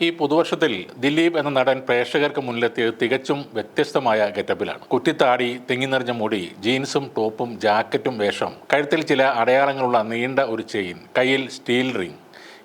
ഈ പുതുവർഷത്തിൽ ദിലീപ് എന്ന നടൻ പ്രേക്ഷകർക്ക് മുന്നിലെത്തിയത് തികച്ചും വ്യത്യസ്തമായ ഗെറ്റപ്പിലാണ്. കുറ്റിത്താടി, തിങ്ങിനിറഞ്ഞ മുടി, ജീൻസും ടോപ്പും ജാക്കറ്റും വേഷം, കഴുത്തിൽ ചില അടയാളങ്ങളുള്ള നീണ്ട ഒരു ചെയിൻ, കയ്യിൽ സ്റ്റീൽ റിംഗ്.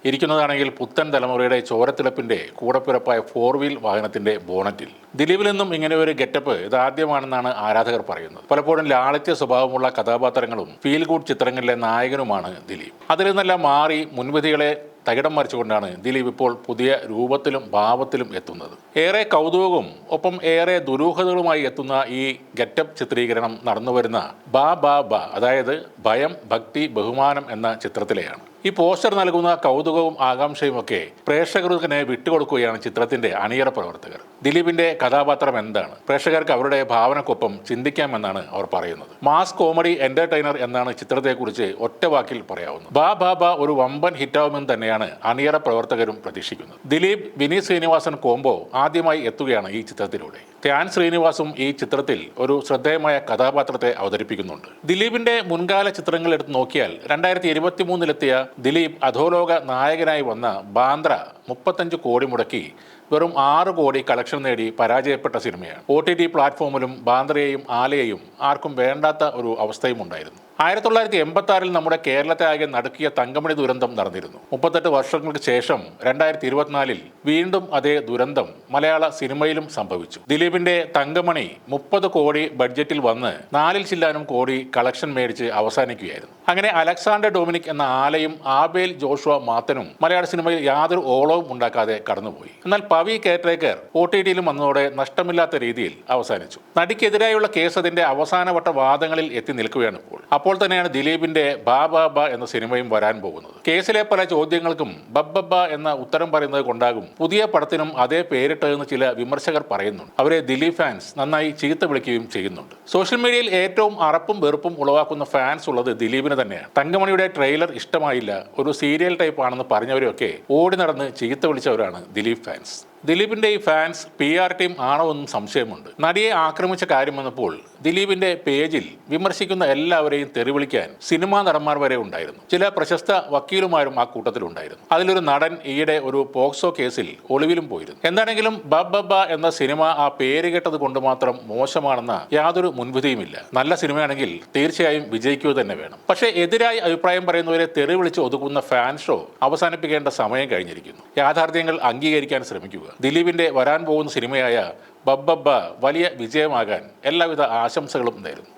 ഇരിക്കുന്നതാണെങ്കിൽ പുത്തൻ തലമുറയുടെ ചോരത്തിളപ്പിന്റെ കൂടപ്പിറപ്പായ 4 വീൽ വാഹനത്തിന്റെ ബോണറ്റിൽ. ദിലീപിൽ നിന്നും ഇങ്ങനെ ഒരു ഗെറ്റപ്പ് ഇതാദ്യമാണെന്നാണ് ആരാധകർ പറയുന്നത്. പലപ്പോഴും ലാളിത്യ സ്വഭാവമുള്ള കഥാപാത്രങ്ങളും ഫീൽ ഗുഡ് ചിത്രങ്ങളിലെ നായകനുമാണ് ദിലീപ്. അതിൽ നിന്നെല്ലാം മാറി മുൻവിധികളെ തകിടം മറിച്ചുകൊണ്ടാണ് ദിലീപ് ഇപ്പോൾ പുതിയ രൂപത്തിലും ഭാവത്തിലും എത്തുന്നത്. ഏറെ കൗതുകവും ഒപ്പം ഏറെ ദുരൂഹതകളുമായി എത്തുന്ന ഈ ഗെറ്റപ്പ് ചിത്രീകരണം നടന്നുവരുന്ന ബാ ബാ ബാ, അതായത് ഭയം, ഭക്തി, ബഹുമാനം എന്ന ചിത്രത്തിലെയാണ്. ഈ പോസ്റ്റർ നൽകുന്ന കൗതുകവും ആകാംക്ഷയും ഒക്കെ പ്രേക്ഷകർക്ക് വിട്ടുകൊടുക്കുകയാണ് ചിത്രത്തിന്റെ അണിയറ പ്രവർത്തകർ. ദിലീപിന്റെ കഥാപാത്രം എന്താണ്, പ്രേക്ഷകർക്ക് അവരുടെ ഭാവനക്കൊപ്പം ചിന്തിക്കാമെന്നാണ് അവർ പറയുന്നത്. മാസ് കോമഡി എന്റർടൈനർ എന്നാണ് ചിത്രത്തെക്കുറിച്ച് ഒറ്റ വാക്കിൽ പറയാവുന്നത്. ബാ ബാ ബാ ഒരു വമ്പൻ ഹിറ്റാവുമെന്ന് തന്നെയാണ് അണിയറ പ്രവർത്തകരും പ്രതീക്ഷിക്കുന്നത്. ദിലീപ് വിനീത് ശ്രീനിവാസൻ കോംബോ ആദ്യമായി എത്തുകയാണ് ഈ ചിത്രത്തിലൂടെ. ധ്യാൻ ശ്രീനിവാസും ഈ ചിത്രത്തിൽ ഒരു ശ്രദ്ധേയമായ കഥാപാത്രത്തെ അവതരിപ്പിക്കുന്നുണ്ട്. ദിലീപിന്റെ മുൻകാല ചിത്രങ്ങൾ എടുത്ത് നോക്കിയാൽ 2023 ദിലീപ് അധോലോക നായകനായി വന്ന ബാന്ദ്ര 35 കോടി മുടക്കി വെറും 6 കോടി കളക്ഷൻ നേടി പരാജയപ്പെട്ട സിനിമയാണ്. OTT പ്ലാറ്റ്ഫോമിലും ബാന്ദ്രയെയും ആലയെയും ആർക്കും വേണ്ടാത്ത ഒരു അവസ്ഥയും ഉണ്ടായിരുന്നു. 1986 നമ്മുടെ കേരളത്തെ ആകെ നടുക്കിയ തങ്കമണി ദുരന്തം നടന്നിരുന്നു. 38 വർഷങ്ങൾക്ക് ശേഷം 2024 വീണ്ടും അതേ ദുരന്തം മലയാള സിനിമയിലും സംഭവിച്ചു. ദിലീപിന്റെ തങ്കമണി 30 കോടി ബഡ്ജറ്റിൽ വന്ന് 4 ചില്ലാനും കോടി കളക്ഷൻ മേടിച്ച് അവസാനിക്കുകയായിരുന്നു. അങ്ങനെ അലക്സാണ്ടർ ഡൊമിനിക് എന്ന ആലയും ആബേൽ ജോഷുവ മാത്തനും മലയാള സിനിമയിൽ യാതൊരു ഓളവും ഉണ്ടാക്കാതെ കടന്നുപോയി. എന്നാൽ പവി കേട്രേക്കർ OTTയിലും വന്നതോടെ നഷ്ടമില്ലാത്ത രീതിയിൽ അവസാനിച്ചു. നടിക്കെതിരായുള്ള കേസ് അതിന്റെ അവസാനവട്ട വാദങ്ങളിൽ എത്തി നിൽക്കുകയാണ് അപ്പോൾ തന്നെയാണ് ദിലീപിന്റെ ബാ ബാ ബാ എന്ന സിനിമയും വരാൻ പോകുന്നത്. കേസിലെ പല ചോദ്യങ്ങൾക്കും ബബ്ബബ്ബ എന്ന ഉത്തരം പറയുന്നത് കൊണ്ടാകും പുതിയ പടത്തിനും അതേ പേരിട്ടതെന്ന് ചില വിമർശകർ പറയുന്നുണ്ട്. അവരെ ദിലീപ് ഫാൻസ് നന്നായി ചീത്ത വിളിക്കുകയും ചെയ്യുന്നുണ്ട്. സോഷ്യൽ മീഡിയയിൽ ഏറ്റവും അറപ്പും വെറുപ്പും ഉളവാക്കുന്ന ഫാൻസ് ഉള്ളത് ദിലീപിന് തന്നെയാണ്. തങ്കമണിയുടെ ട്രെയിലർ ഇഷ്ടമായില്ല, ഒരു സീരിയൽ ടൈപ്പ് ആണെന്ന് പറഞ്ഞവരെയൊക്കെ ഓടി നടന്ന് ചീത്ത വിളിച്ചവരാണ് ദിലീപ് ഫാൻസ്. ദിലീപിന്റെ ഈ ഫാൻസ് PR ടീം ആണോ എന്നും സംശയമുണ്ട്. നടിയെ ആക്രമിച്ച കാര്യം വന്നപ്പോൾ ദിലീപിന്റെ പേജിൽ വിമർശിക്കുന്ന എല്ലാവരെയും തെറിവിളിക്കാൻ സിനിമാ നടന്മാർ വരെ ഉണ്ടായിരുന്നു. ചില പ്രശസ്ത വക്കീലുമാരും ആ കൂട്ടത്തിലുണ്ടായിരുന്നു. അതിലൊരു നടൻ ഈയിടെ ഒരു പോക്സോ കേസിൽ ഒളിവിലും പോയിരുന്നു. എന്താണെങ്കിലും ബബ്ബബ്ബ എന്ന സിനിമ ആ പേര് കേട്ടത് കൊണ്ട് മാത്രം മോശമാണെന്ന യാതൊരു മുൻവിധിയുമില്ല. നല്ല സിനിമയാണെങ്കിൽ തീർച്ചയായും വിജയിക്കുക തന്നെ വേണം. പക്ഷേ എതിരായി അഭിപ്രായം പറയുന്നവരെ തെറിവിളിച്ച് ഒതുക്കുന്ന ഫാൻ ഷോ അവസാനിപ്പിക്കേണ്ട സമയം കഴിഞ്ഞിരിക്കുന്നു. യാഥാർത്ഥ്യങ്ങൾ അംഗീകരിക്കാൻ ശ്രമിക്കുക. ദിലീപിന്റെ വരാൻ പോകുന്ന സിനിമയായ ബബ്ബബ്ബ വലിയ വിജയമാകാൻ എല്ലാവിധ ആശംസകളും നേരുന്നു.